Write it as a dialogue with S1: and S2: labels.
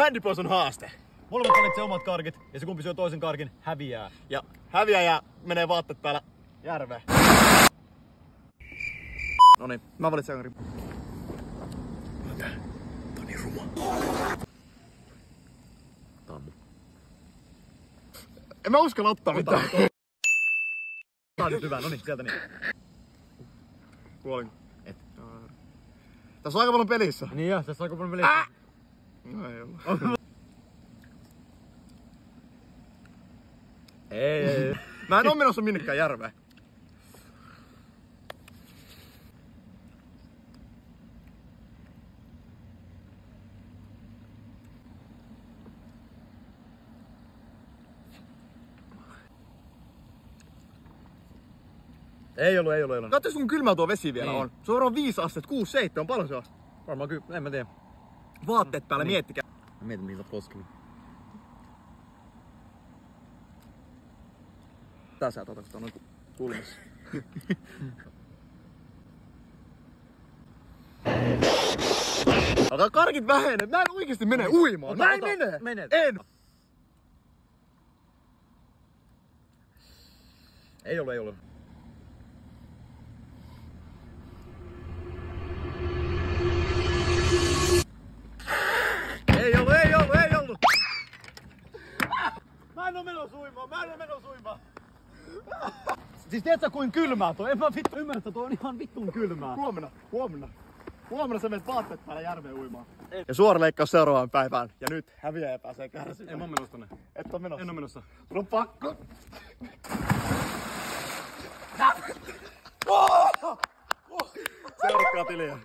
S1: Handypois on haaste.
S2: Molemmat valitsee omat karkit ja se kumpi syö toisen karkin häviää.
S1: Ja häviäjä menee vaatteet päällä järveen. Noniin, mä valitsen karkin. Tää on niin ruma. Tää on mun. En mä uskalla ottaa mitään.
S2: Tää on nyt hyvä, noniin, sieltä niin.
S1: Kuolin. Et. Tässä on aika paljon pelissä.
S2: Niin joo, tässä on aika paljon pelissä.
S1: No ei ollut.
S2: Ei.
S1: Mä en oo menossa minnekään järveen.
S2: Ei ollut.
S1: Katsos kun kylmää tuo vesi vielä
S2: Niin.
S1: on. Se on varmaan 5 astetta, 6-7, paljon se on?
S2: Varmaan kyllä, en mä tiedä.
S1: Vaatteet päällä,
S2: Niin.
S1: miettikää.
S2: Mä mietin miltä poskeli.
S1: Tää sä otat, kun on noin kulmissa. Alkaa karkit vähenee, mä en oikeesti mene uimaan. Mä en mene!
S2: Menet.
S1: En!
S2: Ei ollut. Ei ollut. Mä en oo menossa uimaan. Siis tiedätkö kuin kylmää toi? En mä vittu ymmärrä, että toi on ihan vittun kylmää.
S1: Huomenna sä menet vaatteet päällä järveen uimaan. Ja suora leikkaus seuraavaan päivään. Ja nyt häviäjä pääsee kärsimään.
S2: En mä oo menossa tonne.
S1: Et oo menossa.
S2: En oo menossa.
S1: Mun on pakko. Seuratkaa tiliä.